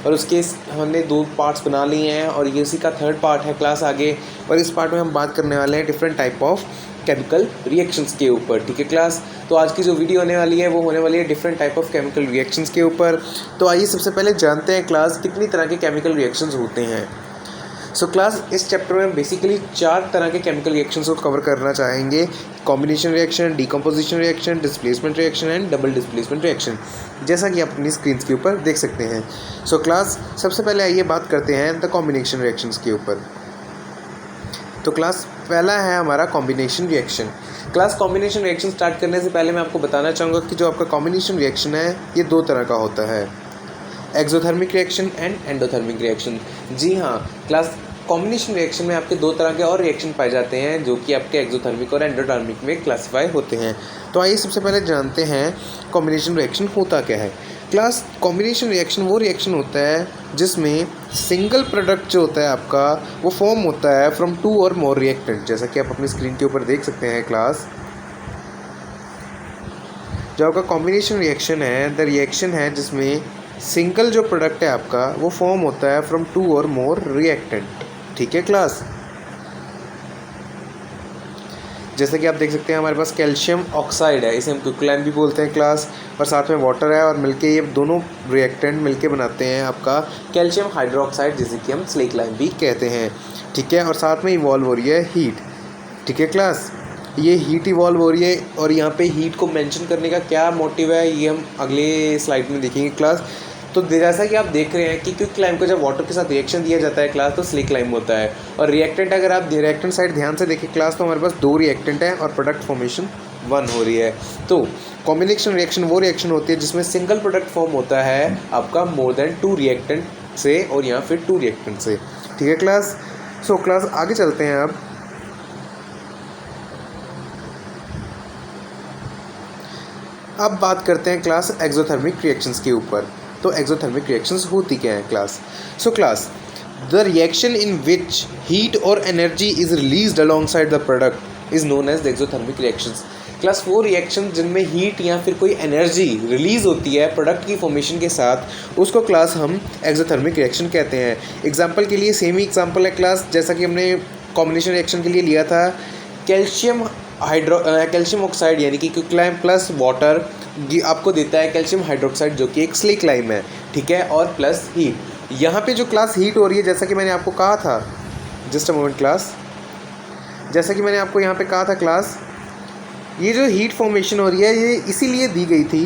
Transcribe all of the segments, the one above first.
और उसके हमने 2 पार्ट्स बना लिए हैं और ये उसी का थर्ड पार्ट है क्लास आगे। और इस पार्ट में हम बात करने वाले हैं different type of chemical reactions के ऊपर, ठीक है क्लास। तो आज की जो वीडियो होने वाली है वो होने वाली है different type of chemical reactions के ऊपर। तो आइए सबसे पहले जानते हैं क्लास कितनी तरह के केमिकल रिएक्शंस होते हैं। सो क्लास इस चैप्टर में बेसिकली 4 तरह के केमिकल रिएक्शंस को कवर करना चाहेंगे। Combination reaction, decomposition reaction, displacement reaction and double displacement reaction, जैसा कि आप अपनी स्क्रीन के ऊपर देख सकते हैं। सो क्लास सबसे पहले आइए बात करते हैं द कॉम्बिनेशन रिएक्शंस के ऊपर। तो क्लास पहला है हमारा combination reaction. Class combination reaction start करने से पहले मैं आपको बताना चाहूँगा कि जो आपका कॉम्बिनेशन रिएक्शन है ये 2 तरह का होता है, exothermic reaction and endothermic reaction. जी हाँ क्लास, कॉम्बिनेशन रिएक्शन में आपके 2 तरह के और रिएक्शन पाए जाते हैं जो कि आपके एक्सोथर्मिक और एंडोथर्मिक में क्लासीफाई होते हैं। तो आइए सबसे पहले जानते हैं कॉम्बिनेशन रिएक्शन होता क्या है। क्लास कॉम्बिनेशन रिएक्शन वो रिएक्शन होता है जिसमें सिंगल प्रोडक्ट जो होता है आपका वो फॉर्म होता है फ्रॉम 2 और मोर रिएक्टेंट, जैसा कि आप अपनी स्क्रीन के ऊपर देख सकते हैं क्लास। जो आपका कॉम्बिनेशन रिएक्शन है द रिएक्शन है जिसमें सिंगल जो प्रोडक्ट है आपका वो फॉर्म होता है फ्रॉम 2 और मोर रिएक्टेंट, ठीक है क्लास। जैसे कि आप देख सकते हैं हमारे पास कैल्शियम ऑक्साइड है, इसे हम क्विकलाइन भी बोलते हैं क्लास, और साथ में वाटर है और मिलके ये दोनों रिएक्टेंट मिलके बनाते हैं आपका कैल्शियम हाइड्रोक्साइड, जिसे कि हम स्लेक्लाइन भी कहते हैं, ठीक है। और साथ में इवॉल्व हो रही है हीट, ठीक है क्लास। ये हीट इवॉल्व हो रही है और यहाँ पे हीट को मेंशन करने का क्या मोटिव है ये हम अगले स्लाइड में देखेंगे क्लास। तो जैसा कि आप देख रहे हैं कि क्विकलाइम को जब वाटर के साथ रिएक्शन दिया जाता है क्लास तो स्लेक्लाइम होता है, और रिएक्टेंट अगर आप रिएक्टेंट साइड ध्यान से देखें क्लास तो हमारे पास 2 रिएक्टेंट हैं और प्रोडक्ट फॉर्मेशन 1 हो रही है। तो कॉम्बिनेशन रिएक्शन वो रिएक्शन होती है जिसमें सिंगल प्रोडक्ट फॉर्म होता है आपका मोर देन 2 रिएक्टेंट से और यहाँ फिर 2 रिएक्टेंट से, ठीक है क्लास। सो क्लास आगे चलते हैं। अब बात करते हैं क्लास एक्सोथर्मिक रिएक्शंस के ऊपर। तो एक्सोथर्मिक रिएक्शंस होती क्या है class. So class the reaction in which heat और energy is released alongside the product is known as the exothermic reactions. Class वो रिएक्शन जिनमें हीट या फिर कोई एनर्जी रिलीज होती है प्रोडक्ट की फॉर्मेशन के साथ, उसको क्लास हम एक्सोथर्मिक रिएक्शन कहते हैं। एग्जाम्पल के लिए सेम ही एग्जाम्पल है क्लास, जैसा कि हमने कॉम्बिनेशन रिएक्शन के लिए लिया था कैल्शियम ऑक्साइड यानी कि क्विकलाइम प्लस वाटर आपको देता है कैल्शियम हाइड्रोक्साइड जो कि एक स्लेक्लाइम है, ठीक है, और प्लस हीट। यहाँ पे जो क्लास हीट हो रही है जैसा कि मैंने आपको कहा था, जस्ट अ मोमेंट क्लास, जैसा कि मैंने आपको यहाँ पे कहा था क्लास, ये जो हीट फॉर्मेशन हो रही है ये इसीलिए दी गई थी।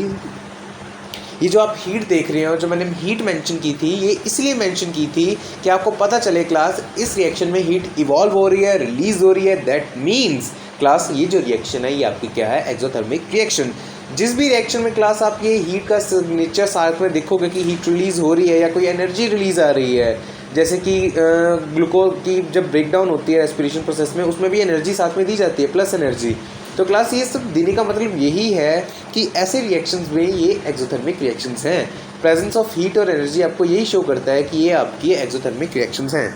ये जो आप हीट देख रहे हो, जो मैंने हीट मेंशन की थी, ये इसलिए मेंशन की थी कि आपको पता चले क्लास इस रिएक्शन में हीट इवॉल्व हो रही है, रिलीज हो रही है। दैट मीन्स क्लास ये जो रिएक्शन है ये आपकी क्या है, एक्सोथर्मिक रिएक्शन। जिस भी रिएक्शन में क्लास आप ये हीट का नेचर साथ में देखोगे कि हीट रिलीज हो रही है या कोई एनर्जी रिलीज आ रही है, जैसे कि ग्लूकोज की जब ब्रेकडाउन होती है रेस्पिरेशन प्रोसेस में, उसमें भी एनर्जी साथ में दी जाती है, प्लस एनर्जी। तो क्लास ये सब देने का मतलब यही है कि ऐसे रिएक्शंस में ये एक्सोथर्मिक रिएक्शंस हैं। प्रेजेंस ऑफ हीट और एनर्जी आपको यही शो करता है कि ये आपकी एक्सोथर्मिक रिएक्शंस हैं।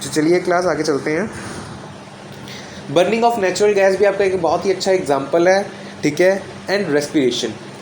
तो चलिए क्लास आगे चलते हैं। बर्निंग ऑफ नेचुरल गैस भी आपका एक बहुत ही अच्छा एग्जाम्पल है, ठीक है। एंड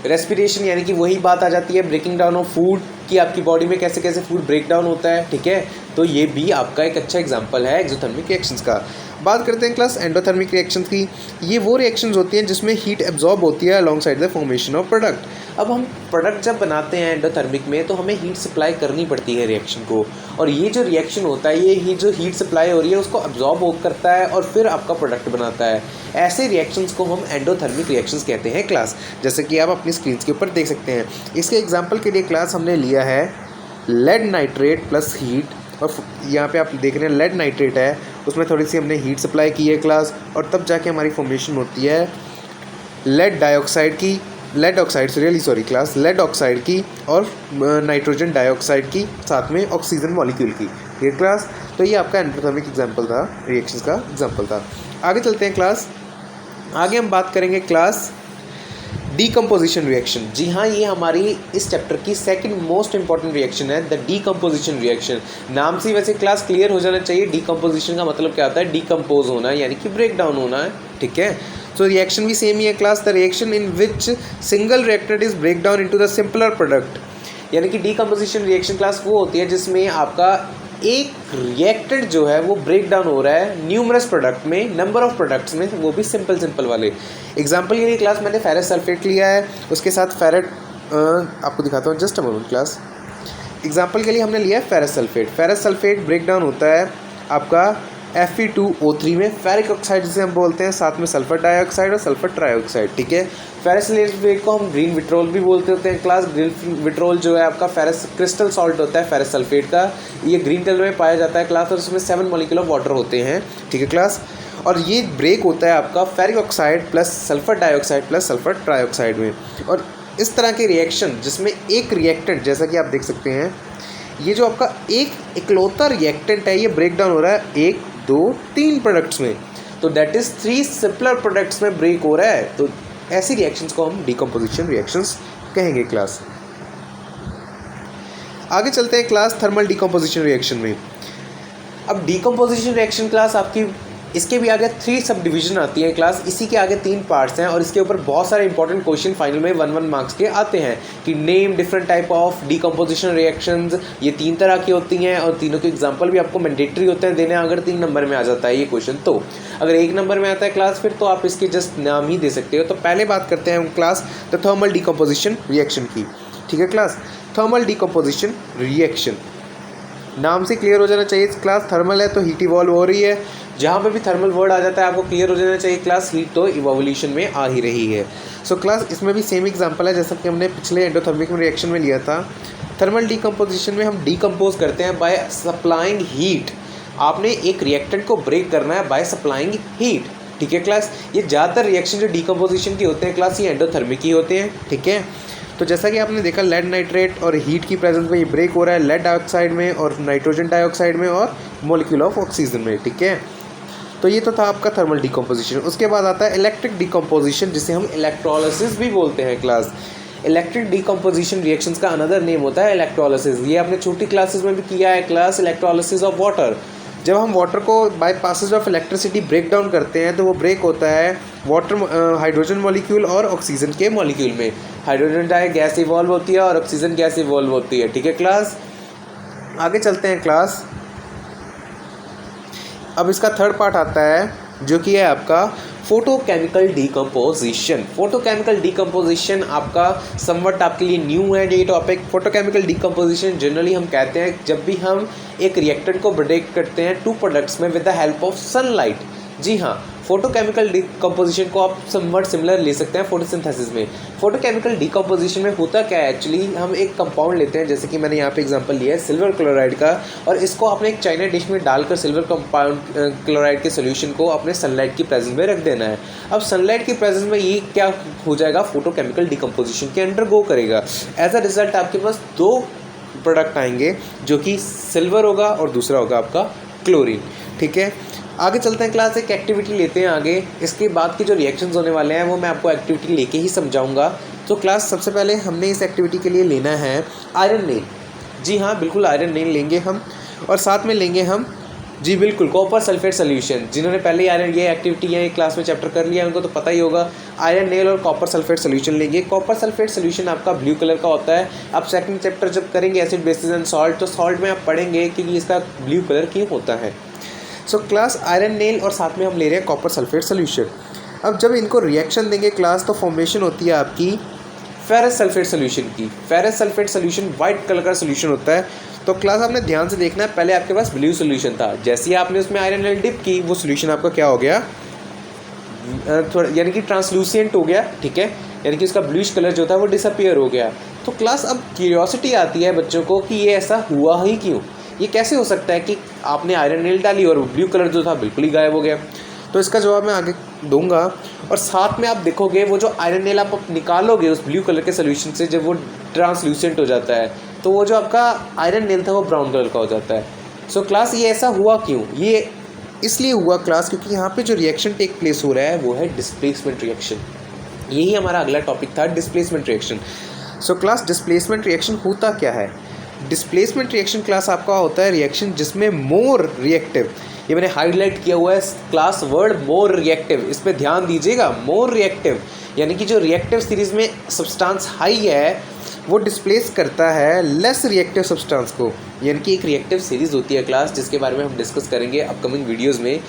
रेस्पिरेशन यानी कि वही बात आ जाती है ब्रेकिंग डाउन ऑफ फूड, कि आपकी बॉडी में कैसे कैसे फूड ब्रेक डाउन होता है, ठीक है। तो ये भी आपका एक अच्छा एग्जांपल है एक्सोथर्मिक रिएक्शंस का। बात करते हैं क्लास एंडोथर्मिक रिएक्शंस की। ये वो रिएक्शंस होती हैं जिसमें हीट एब्जॉर्ब होती है along side the formation of product. अब हम प्रोडक्ट जब बनाते हैं एंडोथर्मिक में तो हमें हीट सप्लाई करनी पड़ती है रिएक्शन को, और ये जो रिएक्शन होता है ये जो हीट सप्लाई हो रही है उसको एब्जॉर्ब करता है और फिर आपका प्रोडक्ट बनाता है। ऐसे रिएक्शंस को हम एंडोथर्मिक रिएक्शंस कहते हैं क्लास, जैसे कि आप अपनी स्क्रीन के ऊपर देख सकते हैं। इसके एग्जाम्पल के लिए क्लास हमने लिया है लेड नाइट्रेट प्लस हीट, और यहाँ पे आप देख रहे हैं लेड नाइट्रेट है, उसमें थोड़ी सी हमने हीट सप्लाई की है क्लास, और तब जाके हमारी फॉर्मेशन होती है लेड ऑक्साइड की और नाइट्रोजन डाइऑक्साइड की, साथ में ऑक्सीजन मॉलिक्यूल की, ठीक है क्लास। तो ये आपका एंडोथर्मिक एग्जाम्पल था, रिएक्शंस का एग्जाम्पल था। आगे चलते हैं क्लास। आगे हम बात करेंगे क्लास डीकम्पोजिशन रिएक्शन। जी हाँ, ये हमारी इस चैप्टर की सेकंड मोस्ट इंपॉर्टेंट रिएक्शन है, द डीकम्पोजिशन रिएक्शन। नाम से वैसे क्लास क्लियर हो जाना चाहिए, डीकम्पोजिशन का मतलब क्या होता है, डीकम्पोज होना यानी कि ब्रेक डाउन होना है, ठीक है। सो रिएक्शन भी सेम ही है class, the reaction in which single reactant is break down into the simpler product यानी कि डीकम्पोजिशन रिएक्शन क्लास वो होती है जिसमें आपका एक रिएक्टेंट जो है वो ब्रेक डाउन हो रहा है न्यूमरस प्रोडक्ट में, नंबर ऑफ प्रोडक्ट्स में, वो भी सिंपल वाले। एग्जांपल के लिए क्लास मैंने फेरस सल्फेट लिया है, उसके साथ फेरेट आपको दिखाता हूँ, just a moment class. Example के लिए हमने लिया है ferrous sulphate. Ferrous sulphate break down होता है आपका Fe2O3 में, फेरिक ऑक्साइड जिसे हम बोलते हैं, साथ में सल्फर डाइऑक्साइड और सल्फर ट्राइऑक्साइड, ठीक है। फेरस सल्फेट को हम ग्रीन विट्रोल भी बोलते होते हैं क्लास। ग्रीन विट्रोल जो है आपका फेरस क्रिस्टल सॉल्ट होता है फेरस सल्फेट का, ये ग्रीन कलर में पाया जाता है क्लास, और उसमें 7 मॉलिक्यूल ऑफ वाटर होते हैं, ठीक है क्लास। और ये ब्रेक होता है आपका ferric oxide plus sulphur dioxide plus sulphur trioxide में। और इस तरह के रिएक्शन जिसमें एक रिएक्टेंट, जैसा कि आप देख सकते हैं, ये जो आपका एक इकलौता रिएक्टेंट है, ये ब्रेक डाउन हो रहा है 1, 2, 3 प्रोडक्ट्स में, तो दैट इज 3 सिंपलर प्रोडक्ट्स में ब्रेक हो रहा है। तो ऐसी रिएक्शंस को हम डीकम्पोजिशन रिएक्शंस कहेंगे क्लास। आगे चलते हैं क्लास थर्मल डीकम्पोजिशन रिएक्शन में। अब डीकम्पोजिशन रिएक्शन क्लास आपकी, इसके भी आगे 3 सब डिवीजन आती है क्लास, इसी के आगे 3 पार्ट्स हैं, और इसके ऊपर बहुत सारे इंपॉर्टेंट क्वेश्चन फाइनल में 1 मार्क्स के आते हैं कि name different type of decomposition reactions. ये 3 तरह की होती हैं और तीनों के एग्जांपल भी आपको मैंडेटरी होते हैं देने, अगर 3 नंबर में आ जाता है ये क्वेश्चन। तो अगर 1 नंबर में आता है क्लास फिर तो आप इसके जस्ट नाम ही दे सकते हो। तो पहले बात करते हैं हम class the thermal decomposition reaction की, ठीक है क्लास। थर्मल डीकम्पोजिशन रिएक्शन नाम से क्लियर हो जाना चाहिए क्लास, थर्मल है तो हीट इवॉल्व हो रही है, जहाँ पे भी थर्मल वर्ड आ जाता है आपको क्लियर हो जाना चाहिए क्लास, हीट तो इवोल्यूशन में आ ही रही है। सो क्लास इसमें भी सेम एग्जांपल है जैसा कि हमने पिछले एंडोथर्मिक रिएक्शन में लिया था। थर्मल डीकम्पोजिशन में हम डीकम्पोज करते हैं बाय सप्लाइंग हीट। आपने एक रिएक्टेंट को ब्रेक करना है बाय सप्लाइंग हीट, ठीक है क्लास। ये ज़्यादातर रिएक्शन जो डीकम्पोजिशन की होते हैं क्लास, ये एंडोथर्मिक ही होते हैं, ठीक है। तो जैसा कि आपने देखा लेड नाइट्रेट और हीट की प्रेजेंस में ये ब्रेक हो रहा है लेड डाइऑक्साइड में और नाइट्रोजन डाइऑक्साइड में और मॉलिक्यूल ऑफ ऑक्सीजन में, ठीक है। तो ये तो था आपका थर्मल डीकम्पोजिशन। उसके बाद आता है इलेक्ट्रिक डीकम्पोजिशन, जिसे हम इलेक्ट्रोलिसिस भी बोलते हैं क्लास। इलेक्ट्रिक डीकम्पोजिशन रिएक्शंस का अनदर नेम होता है इलेक्ट्रोलिसिस। ये आपने छोटी क्लासेस में भी किया है क्लास, इलेक्ट्रोलिसिस ऑफ वाटर। जब हम वाटर को by passage of electricity break down करते हैं तो वो ब्रेक होता है वाटर हाइड्रोजन मॉलिक्यूल और ऑक्सीजन के मॉलिक्यूल में। हाइड्रोजन गैस इवॉल्व होती है और ऑक्सीजन गैस इवॉल्व होती है, ठीक है क्लास। आगे चलते हैं क्लास। अब इसका थर्ड पार्ट आता है जो कि है आपका फोटोकेमिकल डीकम्पोजिशन। फोटोकेमिकल डीकम्पोजिशन आपका समवट आपके लिए न्यू है ये टॉपिक। फोटोकेमिकल डीकम्पोजिशन जनरली हम कहते हैं जब भी हम एक रिएक्टेंट को ब्रेक करते हैं 2 प्रोडक्ट्स में with the help of sunlight. जी हाँ, फोटोकेमिकल डीकम्पोजिशन को आप समवट सिमिलर ले सकते हैं फोटोसिंथेसिस में। फोटोकेमिकल डीकम्पोजिशन में होता क्या है एक्चुअली, हम एक कंपाउंड लेते हैं, जैसे कि मैंने यहाँ पे एग्जांपल लिया है सिल्वर क्लोराइड का, और इसको आपने एक चाइना डिश में डालकर सिल्वर कंपाउंड क्लोराइड के सोल्यूशन को अपने सनलाइट की प्रेजेंस में रख देना है। अब सनलाइट की प्रेजेंस में ये क्या हो जाएगा, फोटोकेमिकल डीकम्पोजिशन के अंडर गो करेगा। एज अ रिजल्ट आपके पास 2 प्रोडक्ट आएंगे जो कि सिल्वर होगा और दूसरा होगा आपका क्लोरीन, ठीक है। आगे चलते हैं क्लास, एक एक्टिविटी लेते हैं आगे। इसके बाद के जो रिएक्शंस होने वाले हैं वो मैं आपको एक्टिविटी लेके ही समझाऊंगा। तो क्लास सबसे पहले हमने इस एक्टिविटी के लिए लेना है आयरन नेल। जी हाँ, बिल्कुल आयरन नेल लेंगे हम, और साथ में लेंगे हम, जी बिल्कुल, कॉपर सल्फेट सोल्यूशन। जिन्होंने पहले आयरन ये एक्टिविटी या क्लास में चैप्टर कर लिया उनको तो पता ही होगा। आयरन नेल और कॉपर सल्फेट सोल्यूशन लेंगे। कॉपर सल्फेट सोल्यूशन आपका ब्लू कलर का होता है। आप सेकंड चैप्टर जब करेंगे एसिड बेसिस एंड सॉल्ट, तो सॉल्ट में आप पढ़ेंगे कि इसका ब्लू कलर क्यों होता है। सो क्लास आयरन नेल और साथ में हम ले रहे हैं कॉपर सल्फेट सोल्यूशन। अब जब इनको रिएक्शन देंगे क्लास तो फॉर्मेशन होती है आपकी फेरस सल्फेट सोल्यूशन की। Ferrous sulphate solution white colour का सोल्यूशन होता है। तो क्लास आपने ध्यान से देखना है, पहले आपके पास ब्लू सोल्यूशन था, जैसे ही आपने उसमें आयरन नेल डिप की वो सोल्यूशन आपका क्या हो गया, थोड़ा यानी कि ट्रांसलूसेंट हो गया, ठीक है, यानी कि उसका ब्लूइश कलर जो था वो डिसअपीयर हो गया। तो क्लास अब क्यूरियोसिटी आती है बच्चों को कि ये ऐसा हुआ ही क्यों, ये कैसे हो सकता है कि आपने आयरन नेल डाली और ब्लू कलर जो था बिल्कुल ही गायब हो गया। तो इसका जवाब मैं आगे दूंगा, और साथ में आप देखोगे वो जो आयरन नेल आप निकालोगे उस ब्लू कलर के सोल्यूशन से, जब वो ट्रांसलूसेंट हो जाता है तो वो जो आपका आयरन नेल था वो ब्राउन कलर का हो जाता है। सो क्लास ये ऐसा हुआ क्यों, ये इसलिए हुआ क्लास क्योंकि यहाँ पे जो रिएक्शन टेक प्लेस हो रहा है वो है डिस्प्लेसमेंट रिएक्शन। यही हमारा अगला टॉपिक था, displacement reaction. So class displacement reaction होता क्या है। डिस्प्लेसमेंट रिएक्शन क्लास आपका होता है रिएक्शन जिसमें मोर रिएक्टिव ये मैंने हाईलाइट किया हुआ है क्लास वर्ड मोर रिएक्टिव, इस पर ध्यान दीजिएगा। मोर रिएक्टिव यानी कि जो रिएक्टिव सीरीज़ में सब्सटेंस हाई है वो डिस्प्लेस करता है लेस रिएक्टिव सब्सटेंस को, यानी कि एक रिएक्टिव सीरीज़ होती है क्लास, जिसके बारे में हम डिस्कस करेंगे अपकमिंग वीडियोस में।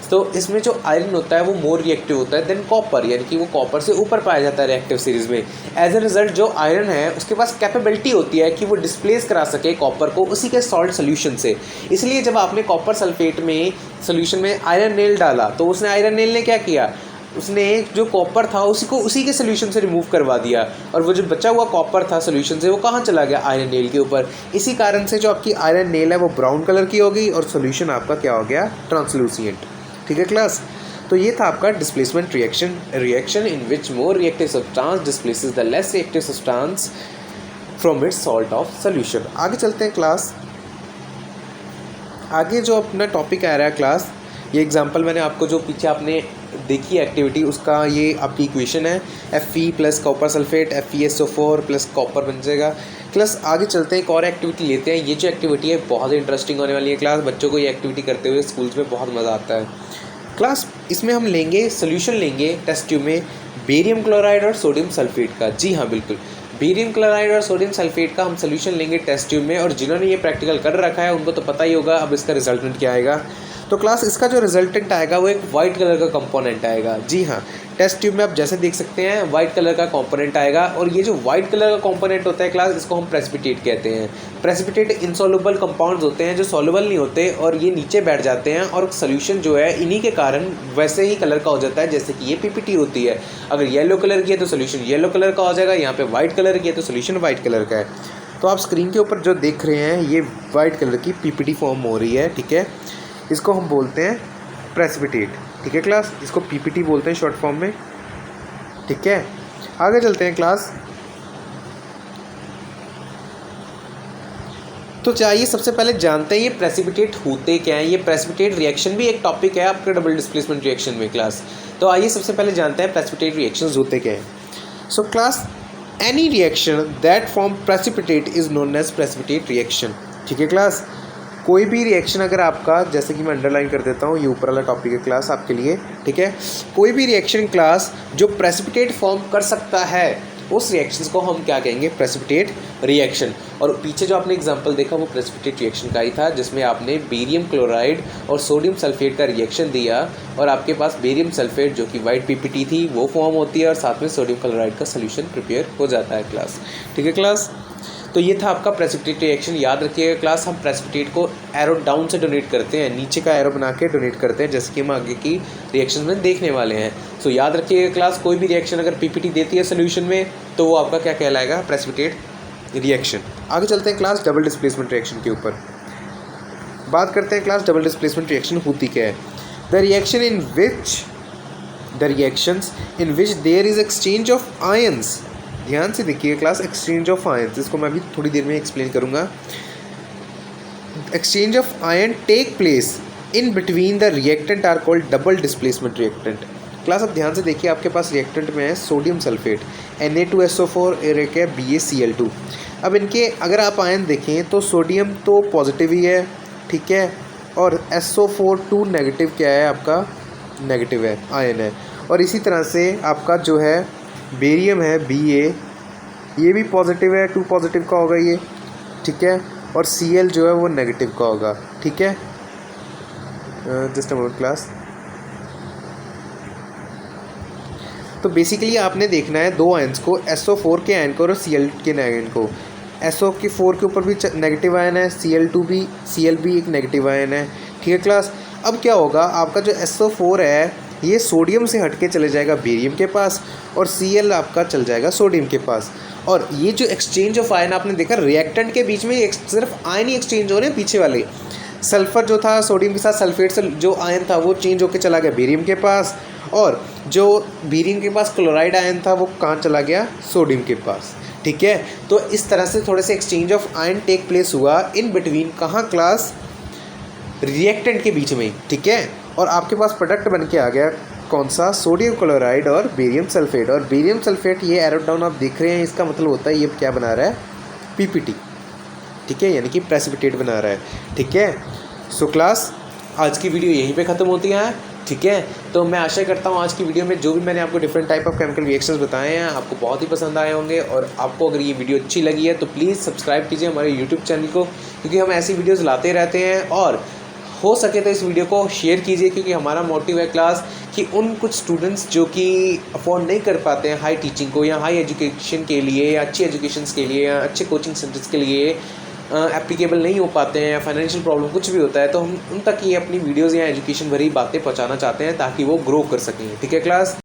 तो इसमें जो आयरन होता है वो मोर रिएक्टिव होता है देन कॉपर, यानी कि वो कॉपर से ऊपर पाया जाता है रिएक्टिव सीरीज़ में। एज ए रिजल्ट जो आयरन है उसके पास कैपेबिलिटी होती है कि वो डिस्प्लेस करा सके कॉपर को उसी के सॉल्ट सोल्यूशन से। इसलिए जब आपने कॉपर सल्फेट में सोल्यूशन में आयरन नेल डाला तो उसने आयरन नेल ने क्या किया, उसने जो कॉपर था उसी के सोल्यूशन से रिमूव करवा दिया, और वो जो बचा हुआ कॉपर था सोल्यूशन से वो कहाँ चला गया, आयरन नेल के ऊपर। इसी कारण से जो आपकी आयरन नेल है वो ब्राउन कलर की हो गई और सोल्यूशन आपका क्या हो गया, ट्रांसलूसेंट। ठीक है क्लास, तो ये था आपका displacement reaction in which more reactive substance displaces the less reactive substance from its salt of solution. आगे चलते हैं क्लास। आगे जो अपना टॉपिक आ रहा है क्लास, ये एग्जांपल मैंने आपको जो पीछे आपने देखी एक्टिविटी उसका ये आपकी इक्वेशन है, Fe plus copper sulphate FeSO4 plus copper बन जाएगा। क्लास आगे चलते हैं, एक और एक्टिविटी लेते हैं। ये जो एक्टिविटी है बहुत ही इंटरेस्टिंग होने वाली है क्लास, बच्चों को ये एक्टिविटी करते हुए स्कूल्स में बहुत मज़ा आता है क्लास। इसमें हम लेंगे सोल्यूशन लेंगे टेस्ट ट्यूब में बेरियम क्लोराइड और सोडियम सल्फेट का। जी हाँ बिल्कुल, बेरियम क्लोराइड और सोडियम सल्फेट का हम सोल्यूशन लेंगे टेस्ट ट्यूब में, और जिन्होंने ये प्रैक्टिकल कर रखा है उनको तो पता ही होगा अब इसका रिजल्टेंट क्या आएगा। तो क्लास इसका जो रिजल्टेंट आएगा वो एक वाइट कलर का कंपोनेंट आएगा। जी हाँ, टेस्ट ट्यूब में आप जैसे देख सकते हैं वाइट कलर का कंपोनेंट आएगा, और ये जो वाइट कलर का कंपोनेंट होता है क्लास इसको हम प्रेसिपिटेट कहते हैं। प्रेसिपिटेट इनसॉल्युबल कंपाउंड्स होते हैं जो सॉल्युबल नहीं होते और ये नीचे बैठ जाते हैं, और सोल्यूशन जो है इन्हीं के कारण वैसे ही कलर का हो जाता है जैसे कि ये पीपीटी होती है। अगर येलो कलर की है तो सोल्यूशन येलो कलर का हो जाएगा, यहाँ पे वाइट कलर की है तो सोल्यूशन वाइट कलर का है। तो आप स्क्रीन के ऊपर जो देख रहे हैं ये वाइट कलर की पीपीटी फॉर्म हो रही है। ठीक है, इसको हम बोलते हैं प्रेसिपिटेट। ठीक है क्लास, इसको पीपीटी बोलते हैं शॉर्ट फॉर्म में। ठीक है, आगे चलते हैं क्लास। तो चाहिए सबसे पहले जानते हैं ये प्रेसिपिटेट होते क्या हैं। ये प्रेसिपिटेट रिएक्शन भी एक टॉपिक है आपके डबल डिस्प्लेसमेंट रिएक्शन में क्लास। तो आइए सबसे पहले जानते हैं प्रेसिपिटेट रिएक्शंस होते क्या हैं। So class, any reaction that form precipitate is known as precipitate reaction. ठीक है क्लास, कोई भी रिएक्शन अगर आपका, जैसे कि मैं अंडरलाइन कर देता हूँ, ये ऊपर वाला टॉपिक है क्लास आपके लिए। ठीक है, कोई भी रिएक्शन क्लास जो प्रेसिपिटेट फॉर्म कर सकता है उस रिएक्शंस को हम क्या कहेंगे, प्रेसिपिटेट रिएक्शन। और पीछे जो आपने एग्जांपल देखा वो प्रेसिपिटेट रिएक्शन का ही था, जिसमें आपने बेरियम क्लोराइड और सोडियम सल्फेट का रिएक्शन दिया और आपके पास बेरियम सल्फेट जो कि वाइट पीपीटी थी वो फॉर्म होती है और साथ में सोडियम क्लोराइड का सोल्यूशन प्रिपेयर हो जाता है क्लास। ठीक है क्लास, तो ये था आपका प्रेसिपिटेट रिएक्शन। याद रखिएगा क्लास, हम प्रेसिपिटेट को एरो डाउन से डोनेट करते हैं, नीचे का एरो बना के डोनेट करते हैं, जैसे कि हम आगे की रिएक्शन में देखने वाले हैं। सो याद रखिएगा क्लास, कोई भी रिएक्शन अगर पीपीटी देती है सोल्यूशन में तो वो आपका क्या कहलाएगा, प्रेसिपिटेट रिएक्शन। आगे चलते हैं क्लास डबल डिस्प्लेसमेंट रिएक्शन के ऊपर बात करते हैं। क्लास डबल डिस्प्लेसमेंट रिएक्शन होती क्या है। The reactions in which there is exchange of ions. ध्यान से देखिए क्लास, एक्सचेंज ऑफ आयंस, इसको मैं भी थोड़ी देर में एक्सप्लेन करूंगा। Exchange of ion take place in between the reactant are called double displacement reactant. Class अब ध्यान से देखिए, आपके पास रिएक्टेंट में है सोडियम सल्फेट Na2SO4 और एक है BaCl2। अब इनके अगर आप आयन देखें तो सोडियम तो पॉजिटिव ही है, ठीक है, और SO4 नेगेटिव क्या है आपका, नेगेटिव है, आयन है। और इसी तरह से आपका जो है बेरियम है Ba, ये भी पॉजिटिव है, 2 पॉजिटिव का होगा ये। ठीक है, और Cl जो है वो नेगेटिव का होगा। ठीक है, जस्ट अ मोमेंट क्लास। तो बेसिकली आपने देखना है दो आयंस को, SO4 के आयन को और Cl के आयन को। SO4 के ऊपर भी नेगेटिव आयन है, Cl भी एक नेगेटिव आयन है। ठीक है क्लास, अब क्या होगा, आपका जो SO4 है ये सोडियम से हटके चले जाएगा बेरियम के पास, और Cl आपका चल जाएगा सोडियम के पास। और ये जो एक्सचेंज ऑफ आयन आपने देखा, रिएक्टेंट के बीच में सिर्फ आयन ही एक्सचेंज हो रहे हैं। पीछे वाले सल्फर जो था सोडियम के साथ सल्फेट से जो आयन था वो चेंज होकर चला गया बेरियम के पास, और जो बेरियम के पास क्लोराइड आयन था वो कहाँ चला गया, सोडियम के पास। ठीक है, तो इस तरह से थोड़े से exchange of ion take place हुआ इन बिटवीन, कहाँ क्लास, रिएक्टेंट के बीच में। ठीक है, और आपके पास प्रोडक्ट बन के आ गया कौन सा, सोडियम क्लोराइड और बेरियम सल्फेट। और बेरियम सल्फेट ये एरो डाउन आप देख रहे हैं, इसका मतलब होता है ये क्या बना रहा है, पीपीटी। ठीक है, यानी कि प्रेसिपिटेट बना रहा है। ठीक है, सो क्लास आज की वीडियो यहीं पे ख़त्म होती है, ठीक है। तो मैं आशा करता हूँ आज की वीडियो में जो भी मैंने आपको different type of chemical reactions बताए हैं आपको बहुत ही पसंद आए होंगे। और आपको अगर ये वीडियो अच्छी लगी है तो प्लीज़ सब्सक्राइब कीजिए हमारे यूट्यूब चैनल को, क्योंकि हम ऐसी वीडियोज़ लाते रहते हैं। और हो सके तो इस वीडियो को शेयर कीजिए, क्योंकि हमारा मोटिव है क्लास कि उन कुछ स्टूडेंट्स जो कि अफोर्ड नहीं कर पाते हैं हाई टीचिंग को या हाई एजुकेशन के लिए या अच्छी एजुकेशंस के लिए या अच्छे कोचिंग सेंटर्स के लिए एप्लीकेबल नहीं हो पाते हैं या फाइनेंशियल प्रॉब्लम कुछ भी होता है, तो हम उन तक ये अपनी वीडियोज़ या एजुकेशन भरी बातें पहुंचाना चाहते हैं ताकि वो ग्रो कर सकें, ठीक है क्लास।